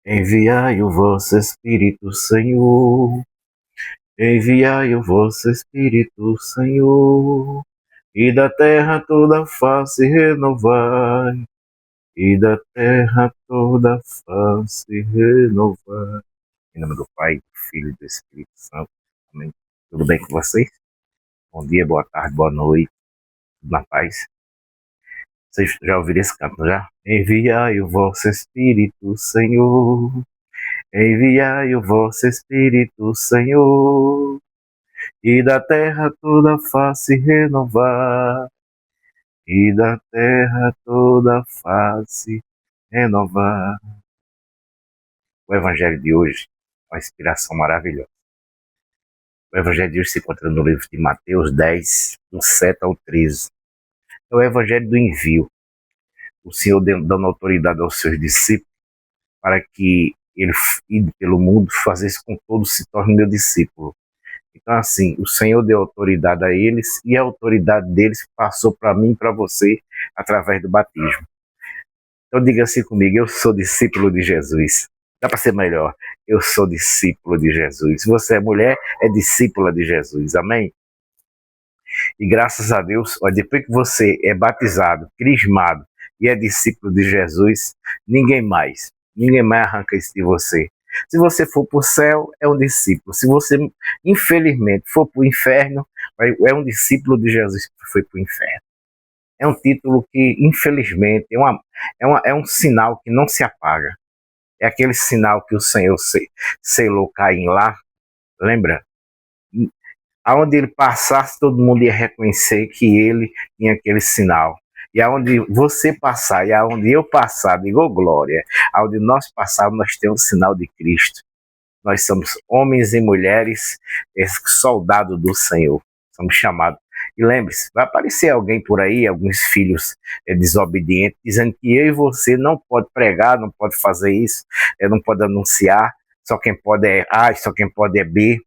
Enviai o vosso Espírito, Senhor. Enviai o vosso Espírito, Senhor. E da terra toda face renovai. E da terra toda face renovai. Em nome do Pai, do Filho e do Espírito Santo. Amém. Tudo bem com vocês? Bom dia, boa tarde, boa noite. Tudo na paz? Vocês já ouviram esse canto, já? Enviai o vosso Espírito, Senhor. Enviai o vosso Espírito, Senhor, e da terra toda face renovar, e da terra toda face renovar. O Evangelho de hoje é uma inspiração maravilhosa. O Evangelho de hoje se encontra no livro de Mateus 10, do 7 ao 13. É o Evangelho do envio. O Senhor dando autoridade aos seus discípulos para que ele, indo pelo mundo, fazesse com que todos se tornem meu discípulo. Então, assim, o Senhor deu autoridade a eles e a autoridade deles passou para mim e para você através do batismo. Então, diga assim comigo: eu sou discípulo de Jesus. Dá para ser melhor: eu sou discípulo de Jesus. Se você é mulher, é discípula de Jesus. Amém? E graças a Deus, depois que você é batizado, crismado e é discípulo de Jesus, ninguém mais arranca isso de você. Se você for para o céu, é um discípulo. Se você, infelizmente, for para o inferno, é um discípulo de Jesus que foi para o inferno. É um título que, infelizmente, é um sinal que não se apaga. É aquele sinal que o Senhor selou Caim lá, lembra? Aonde ele passasse, todo mundo ia reconhecer que ele tinha aquele sinal. E aonde você passar, e aonde eu passar, digo glória, aonde nós passarmos, nós temos o sinal de Cristo. Nós somos homens e mulheres, soldados do Senhor. Somos chamados. E lembre-se, vai aparecer alguém por aí, alguns filhos desobedientes, dizendo que eu e você não pode pregar, não pode fazer isso, não pode anunciar, só quem pode é A, só quem pode é B.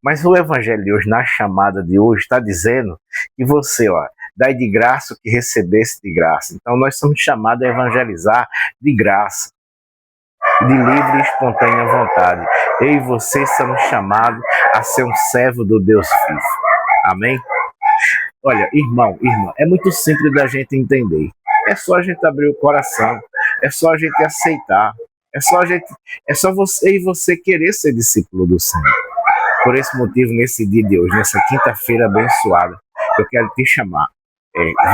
Mas o Evangelho de hoje, na chamada de hoje, está dizendo que você, dai de graça o que recebesse de graça. Então nós somos chamados a evangelizar de graça, de livre e espontânea vontade. Eu e você somos chamados a ser um servo do Deus vivo. Amém? Olha, irmão, irmã, é muito simples da gente entender. É só a gente abrir o coração, é só a gente aceitar, é só você e você querer ser discípulo do Senhor. Por esse motivo, nesse dia de hoje, nessa quinta-feira abençoada, eu quero te chamar.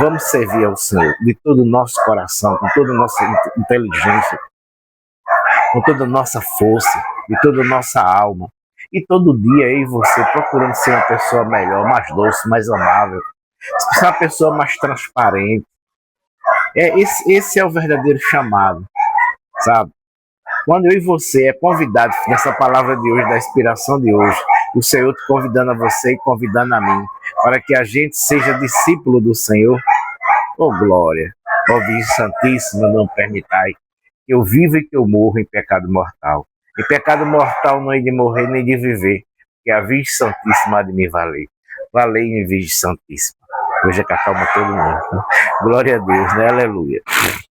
Vamos servir ao Senhor de todo o nosso coração, com toda a nossa inteligência, com toda a nossa força, de toda a nossa alma. E todo dia eu e você procurando ser uma pessoa melhor, mais doce, mais amável, ser uma pessoa mais transparente. Esse é o verdadeiro chamado, sabe? Quando eu e você é convidado nessa palavra de hoje, da inspiração de hoje, o Senhor te convidando a você e convidando a mim, para que a gente seja discípulo do Senhor. Oh glória, ó Virgem Santíssima, não permitai que eu viva e que eu morra em pecado mortal. Em pecado mortal não é de morrer nem de viver, que a Virgem Santíssima há de me valer. Valei-me, Virgem Santíssima. Hoje é que acalma todo mundo. Glória a Deus, né? Aleluia.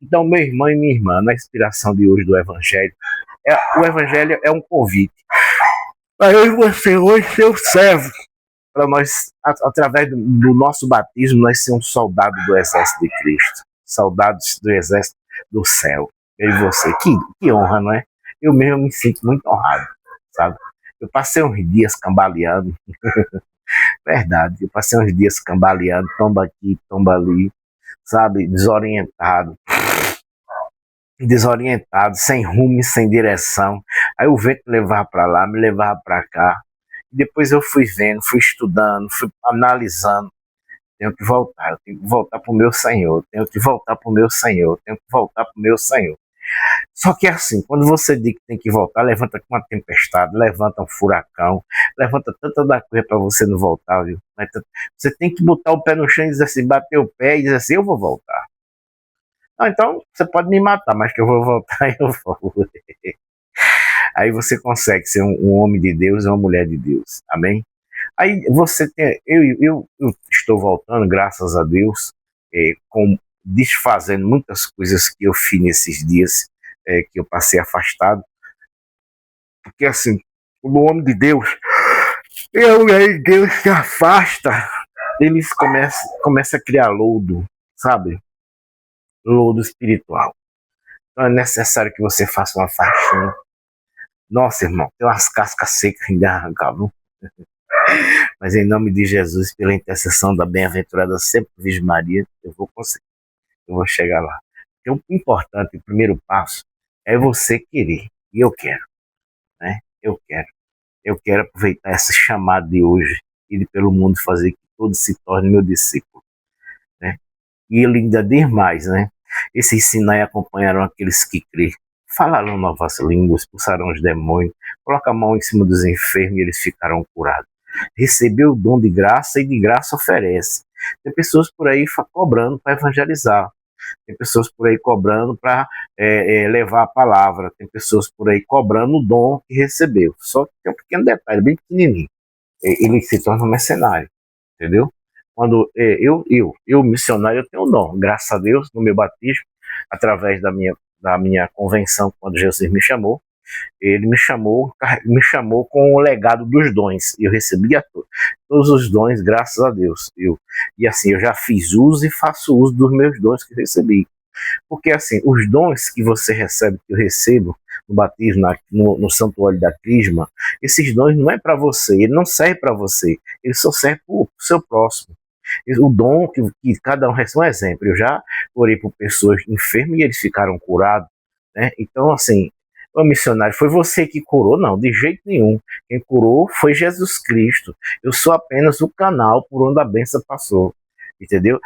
Então, meu irmão e minha irmã, na inspiração de hoje do Evangelho, o Evangelho é um convite para eu e você hoje ser o servo, para nós, através do nosso batismo, nós ser um soldado do exército de Cristo, soldados do exército do céu. Eu e você, que honra, não é? Eu mesmo me sinto muito honrado, sabe? Eu passei uns dias cambaleando, verdade, eu passei uns dias cambaleando, tomba aqui, tomba ali, sabe? Desorientado, sem rumo e sem direção. Aí o vento me levava para lá, me levava para cá. Depois eu fui vendo, fui estudando, fui analisando. Tenho que voltar, eu tenho que voltar para o meu Senhor, tenho que voltar para o meu Senhor, tenho que voltar para o meu Senhor. Só que é assim, quando você diz que tem que voltar, levanta com uma tempestade, levanta um furacão, levanta tanta da coisa para você não voltar, viu? Você tem que botar o pé no chão e dizer assim, bater o pé e dizer assim, eu vou voltar. Não, então você pode me matar, mas que eu vou voltar, eu vou. Aí você consegue ser um homem de Deus e uma mulher de Deus, amém? Aí você tem, eu estou voltando, graças a Deus, desfazendo muitas coisas que eu fiz nesses dias que eu passei afastado, Porque assim, o homem de Deus e a mulher de Deus se afasta, eles começam a criar lodo, sabe? Lodo espiritual. Então é necessário que você faça uma faxina. Nossa, irmão, tem umas cascas secas ainda arrancar, viu? Mas em nome de Jesus, pela intercessão da bem-aventurada sempre Virgem Maria, eu vou conseguir, eu vou chegar lá. Então, o importante, o primeiro passo, é você querer. E eu quero, né? Eu quero. Eu quero aproveitar esse chamado de hoje e de pelo mundo fazer que todos se tornem meu discípulo, né? E ele ainda diz mais, né? Esse ensinar e acompanharam aqueles que crê. Falaram novas línguas, expulsaram os demônios, coloca a mão em cima dos enfermos e eles ficaram curados. Recebeu o dom de graça e de graça oferece. Tem pessoas por aí cobrando para evangelizar. Tem pessoas por aí cobrando para levar a palavra. Tem pessoas por aí cobrando o dom que recebeu. Só que tem um pequeno detalhe, bem pequenininho. Ele se torna um mercenário, entendeu? Quando eu missionário, eu tenho um dom. Graças a Deus, no meu batismo, através da minha convenção, quando Jesus me chamou, ele me chamou com o legado dos dons. Eu recebia todos os dons, graças a Deus. E assim, eu já fiz uso e faço uso dos meus dons que recebi. Porque assim, os dons que você recebe, que eu recebo no batismo, no santuário da Crisma, esses dons não é para você, ele não serve para você, ele só serve para o seu próximo. O dom que cada um recebe, um exemplo, eu já orei por pessoas enfermas e eles ficaram curados, né? Então assim, o missionário, foi você que curou? Não, de jeito nenhum. Quem curou foi Jesus Cristo. Eu sou apenas o canal por onde a bênção passou. Entendeu?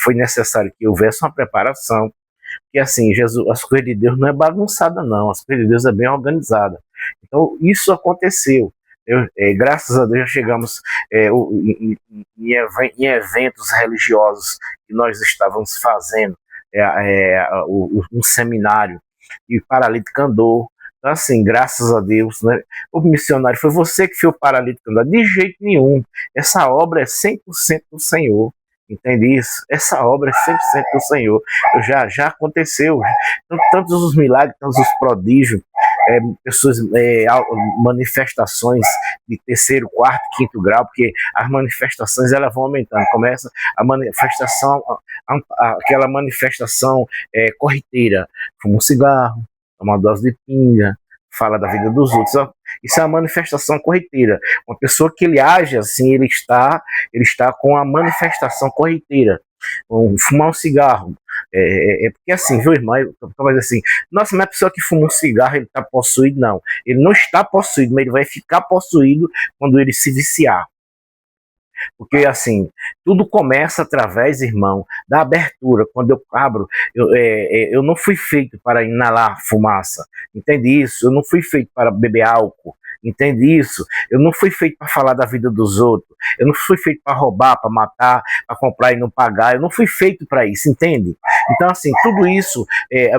Foi necessário que houvesse uma preparação. Porque assim, as coisas de Deus não é bagunçada, não. As coisas de Deus é bem organizada. Então, isso aconteceu. Graças a Deus já chegamos em eventos religiosos que nós estávamos fazendo, um seminário, e o paralítico andou. Então, assim, graças a Deus, né? O missionário, foi você que fez o paralítico andar? De jeito nenhum. Essa obra é 100% do Senhor. Entende isso? Essa obra é 100% do Senhor. Já aconteceu. Tantos os milagres, tantos os prodígios, pessoas, manifestações de terceiro, quarto, quinto grau, porque as manifestações elas vão aumentando. Começa a manifestação, aquela manifestação corriqueira. Fuma um cigarro, toma uma dose de pinga, fala da vida dos outros. Isso é uma manifestação corriqueira. Uma pessoa que ele age assim, ele está com a manifestação corriqueira. Fumar um cigarro. Porque assim, viu, irmão? Mas assim, nossa, mas a pessoa que fuma um cigarro, ele está possuído? Não. Ele não está possuído, mas ele vai ficar possuído quando ele se viciar. Porque assim, tudo começa através, irmão, da abertura. Quando eu abro, eu não fui feito para inalar fumaça, entende isso? Eu não fui feito para beber álcool, entende isso? Eu não fui feito para falar da vida dos outros, eu não fui feito para roubar, para matar, para comprar e não pagar, eu não fui feito para isso, entende? Então assim, tudo isso,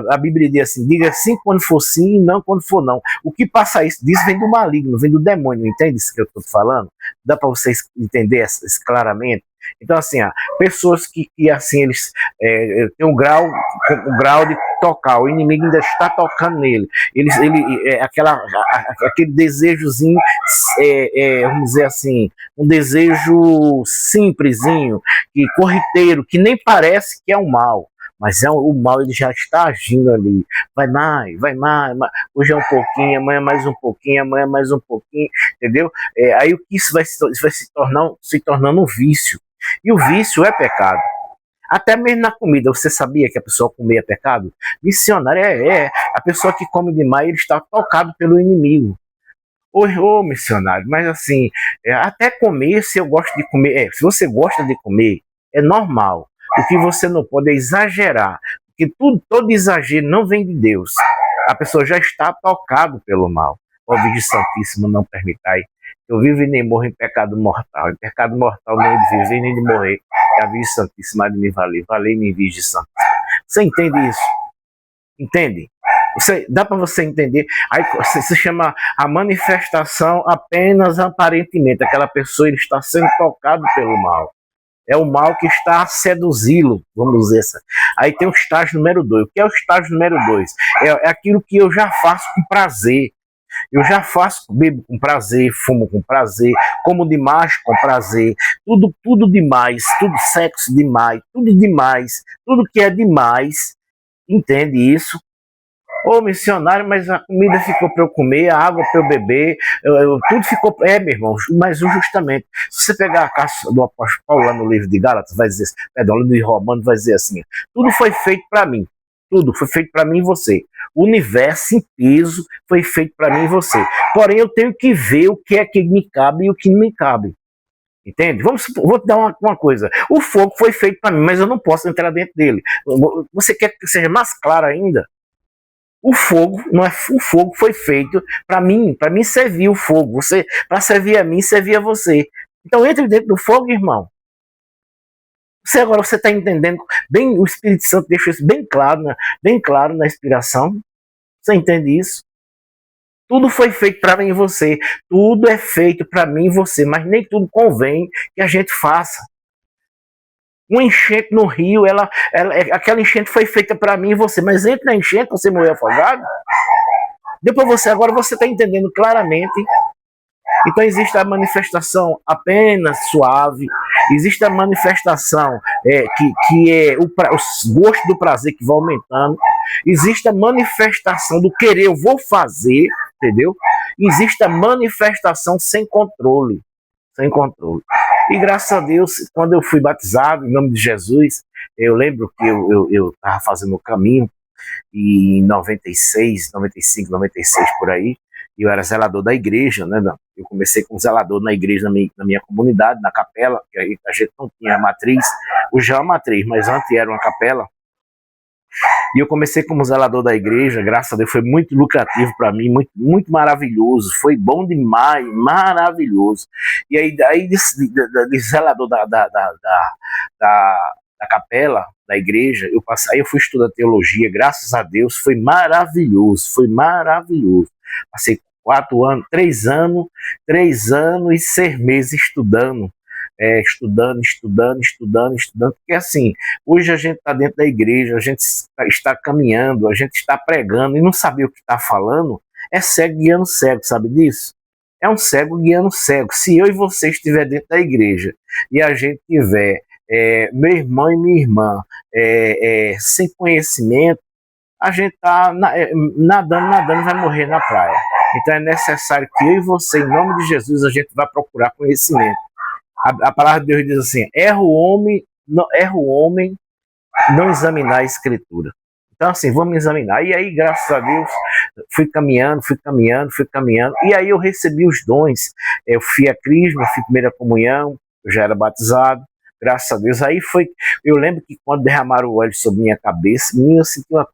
a Bíblia diz assim, diga sim quando for sim e não quando for não. O que passa isso, diz vem do maligno, vem do demônio, entende isso que eu estou falando? Dá para vocês entender claramente? Então, assim, pessoas que assim, eles têm um grau de tocar, o inimigo ainda está tocando nele. Aquele desejozinho, vamos dizer assim, um desejo simplesinho, corriqueiro, que nem parece que é um mal. Mas o mal ele já está agindo ali. Vai mais. Hoje é um pouquinho, amanhã é mais um pouquinho, amanhã é mais um pouquinho, entendeu? Aí o que isso vai se tornando um vício. E o vício é pecado. Até mesmo na comida. Você sabia que a pessoa comer é pecado? Missionário a pessoa que come demais, ele está tocado pelo inimigo. Ô missionário, mas assim, até comer, se eu gosto de comer, se você gosta de comer, é normal. O que você não pode é exagerar, porque todo exagero não vem de Deus. A pessoa já está tocado pelo mal. Ó Virgem Santíssima, não permitai que eu viva e nem morra em pecado mortal. Em pecado mortal nem de viver nem de morrer. Que a Virgem Santíssima de me valer. Valei-me, Virgem Santíssima. Você entende isso? Entende? Dá para você entender? Aí se chama a manifestação apenas aparentemente. Aquela pessoa ele está sendo tocado pelo mal. É o mal que está a seduzi-lo, vamos dizer assim. Aí tem o estágio número 2. O que é o estágio número 2? É aquilo que eu já faço com prazer. Eu já faço, bebo com prazer, fumo com prazer, como demais com prazer, tudo demais, tudo sexo demais, tudo demais, tudo que é demais, entende isso? Ô missionário, mas a comida ficou para eu comer, a água para eu beber, tudo ficou. É, meu irmão, mas justamente, se você pegar a carta do apóstolo Paulo lá no livro de Gálatas, vai dizer, perdão, no livro de Romanos, vai dizer assim: tudo foi feito para mim, tudo foi feito para mim e você. O universo em peso foi feito para mim e você. Porém, eu tenho que ver o que é que me cabe e o que não me cabe. Entende? Vou te dar uma coisa. O fogo foi feito para mim, mas eu não posso entrar dentro dele. Você quer que seja mais claro ainda? O fogo não é o fogo foi feito para mim servir o fogo. Você para servir a mim, servir a você. Então entre dentro do fogo, irmão. Você está entendendo bem? O Espírito Santo deixou isso bem claro na inspiração. Você entende isso? Tudo foi feito para mim e você. Tudo é feito para mim e você, mas nem tudo convém que a gente faça. Uma enchente no rio, aquela enchente foi feita para mim e você, mas entre na enchente você morreu afogado. Depois agora você está entendendo claramente. Então existe a manifestação apenas suave, existe a manifestação que é o gosto do prazer que vai aumentando, existe a manifestação do querer, eu vou fazer, entendeu? Existe a manifestação sem controle. Sem controle. E graças a Deus, quando eu fui batizado em nome de Jesus, eu lembro que eu estava fazendo o caminho, e em 96, 95, 96 por aí, e eu era zelador da igreja, né? Eu comecei como zelador na igreja, na minha comunidade, na capela, que a gente não tinha matriz, hoje é uma matriz, mas antes era uma capela. E eu comecei como zelador da igreja, graças a Deus, foi muito lucrativo para mim, muito, muito maravilhoso, foi bom demais, maravilhoso. E aí de zelador da capela, da igreja, eu fui estudar teologia, graças a Deus, foi maravilhoso. Passei 3 anos e 6 meses estudando. Estudando, porque assim, hoje a gente está dentro da igreja, a gente está caminhando, a gente está pregando e não saber o que está falando, é cego guiando cego, sabe disso? É um cego guiando cego. Se eu e você estiver dentro da igreja e a gente tiver meu irmão e minha irmã sem conhecimento, a gente está nadando, vai morrer na praia. Então é necessário que eu e você, em nome de Jesus, a gente vá procurar conhecimento. A palavra de Deus diz assim: erra o homem não examinar a escritura. Então assim, vamos examinar. E aí, graças a Deus, fui caminhando, e aí eu recebi os dons. Eu fui a Crisma, fui primeira comunhão, eu já era batizado, graças a Deus. Aí eu lembro que quando derramaram o óleo sobre minha cabeça, eu senti uma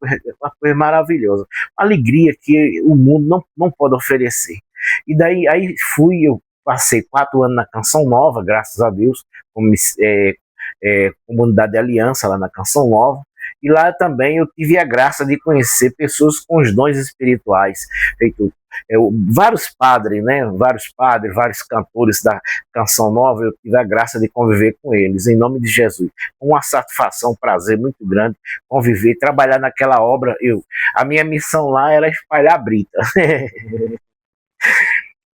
coisa maravilhosa, uma alegria que o mundo não pode oferecer. E daí aí eu passei 4 anos na Canção Nova, graças a Deus, como comunidade de aliança lá na Canção Nova, e lá também eu tive a graça de conhecer pessoas com os dons espirituais, vários padres, vários cantores da Canção Nova, eu tive a graça de conviver com eles, em nome de Jesus. Uma satisfação, um prazer muito grande conviver, trabalhar naquela obra. A minha missão lá era espalhar a brita.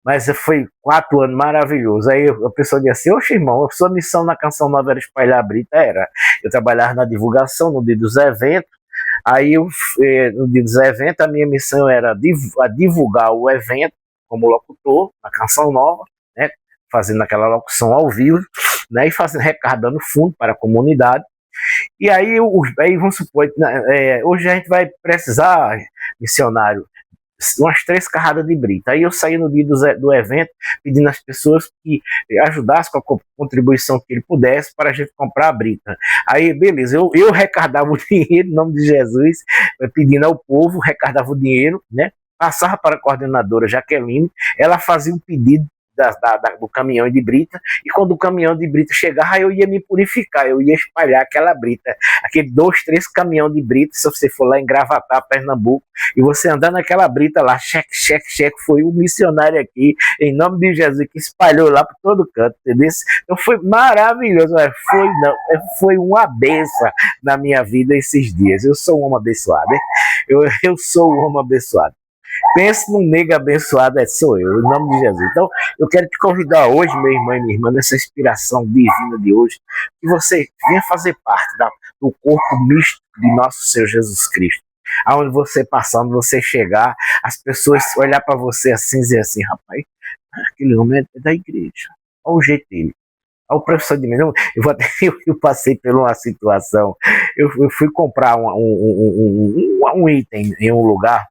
Mas foi 4 anos maravilhosos. Aí a pessoa dizia assim: oxe, irmão, a sua missão na Canção Nova era espalhar a brita? Era. Eu trabalhava na divulgação, no dia dos eventos. Aí, no dia dos eventos, a minha missão era divulgar o evento como locutor na Canção Nova, né, fazendo aquela locução ao vivo, né, e arrecadando fundo para a comunidade. E aí vamos supor, hoje a gente vai precisar, missionário, umas 3 carradas de brita. Aí eu saí no dia do evento pedindo às pessoas que ajudassem com a contribuição que ele pudesse para a gente comprar a brita. Aí, beleza, eu arrecadava o dinheiro em nome de Jesus, pedindo ao povo, arrecadava o dinheiro, né? Passava para a coordenadora Jaqueline, ela fazia um pedido do caminhão de brita, e quando o caminhão de brita chegava, eu ia me purificar, eu ia espalhar aquela brita, aquele 2, 3 caminhão de brita. Se você for lá em Gravatá, Pernambuco, e você andar naquela brita lá, cheque, foi um missionário aqui, em nome de Jesus, que espalhou lá por todo canto, entendeu? Então foi maravilhoso, foi uma benção na minha vida esses dias. Eu sou um homem abençoado, hein? Eu sou um homem abençoado. Pense num nego abençoado, sou eu, em nome de Jesus. Então, eu quero te convidar hoje, meu irmão e minha irmã, nessa inspiração divina de hoje, que você venha fazer parte do corpo místico de nosso Senhor Jesus Cristo. Aonde você passar, onde você chegar, as pessoas olhar para você assim e dizer assim, rapaz, aquele homem é da igreja. Olha o jeito dele. Olha o professor de mim. Eu passei por uma situação. Eu fui comprar um item em um lugar.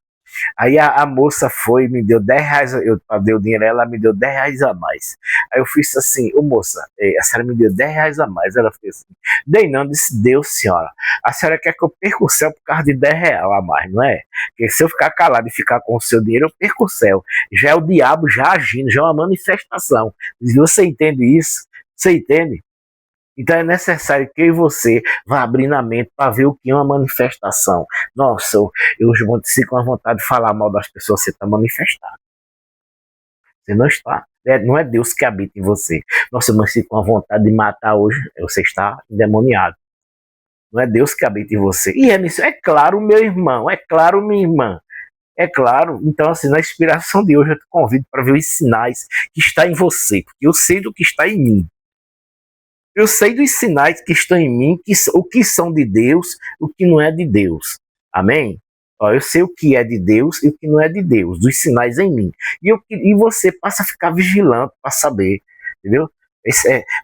Aí a moça foi e me deu R$10, eu dei o dinheiro, ela me deu R$10 a mais. Aí eu fiz assim, ô moça, a senhora me deu R$10 a mais. Ela fez assim, dei não, disse, Deus, senhora. A senhora quer que eu perca o céu por causa de R$10 a mais, não é? Porque se eu ficar calado e ficar com o seu dinheiro, eu perco o céu. Já é o diabo já agindo, já é uma manifestação. Você entende isso? Você entende? Então é necessário que eu e você vá abrindo a mente para ver o que é uma manifestação. Nossa, eu sinto com a vontade de falar mal das pessoas, você está manifestado. Você não está. Não é Deus que habita em você. Nossa, eu não sinto com a vontade de matar hoje, você está endemoniado. Não é Deus que habita em você. E é claro, meu irmão, é claro, minha irmã. É claro, então assim, na inspiração de hoje eu te convido para ver os sinais que está em você, porque eu sei do que está em mim. Eu sei dos sinais que estão em mim, o que são de Deus, o que não é de Deus. Amém? Eu sei o que é de Deus e o que não é de Deus, dos sinais em mim. E você passa a ficar vigilante para saber, entendeu?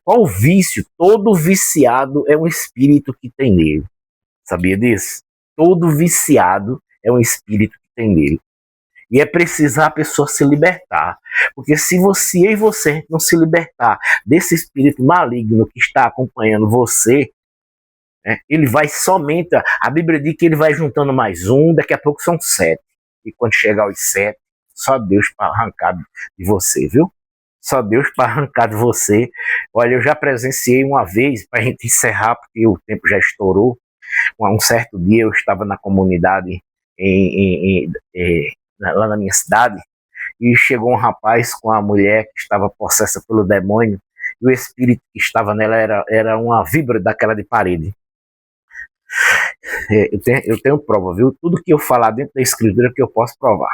Qual o vício? Todo viciado é um espírito que tem nele. Sabia disso? Todo viciado é um espírito que tem nele. E é preciso a pessoa se libertar. Porque se você e você não se libertar desse espírito maligno que está acompanhando você, ele vai somente... A Bíblia diz que ele vai juntando mais um, daqui a pouco são 7. E quando chegar aos 7, só Deus para arrancar de você, viu? Só Deus para arrancar de você. Olha, eu já presenciei uma vez, para a gente encerrar, porque o tempo já estourou. Um certo dia eu estava na comunidade lá na minha cidade, e chegou um rapaz com a mulher que estava possessa pelo demônio, e o espírito que estava nela era uma víbora daquela de parede. Eu tenho prova, viu? Tudo que eu falar dentro da escritura que eu posso provar.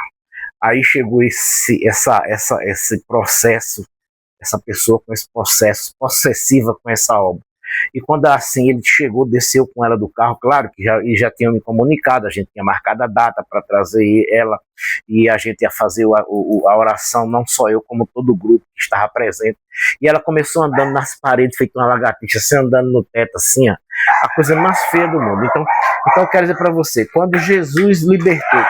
Aí chegou esse processo, essa pessoa com esse processo, possessiva com essa obra. E quando assim ele chegou, desceu com ela do carro, claro que já tinham me comunicado, a gente tinha marcado a data para trazer ela, e a gente ia fazer a oração, não só eu, como todo o grupo que estava presente. E ela começou andando nas paredes, feito uma lagartixa, assim, andando no teto, assim, ó, a coisa mais feia do mundo. Então eu quero dizer para você, quando Jesus libertou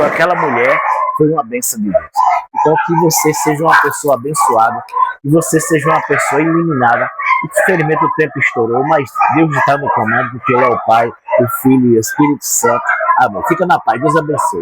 aquela mulher, foi uma bênção de Deus. Então que você seja uma pessoa abençoada, que você seja uma pessoa iluminada. Infelizmente o tempo estourou, mas Deus está no comando, porque Ele é o Pai, o Filho e o Espírito Santo. Amém. Fica na paz, Deus abençoe.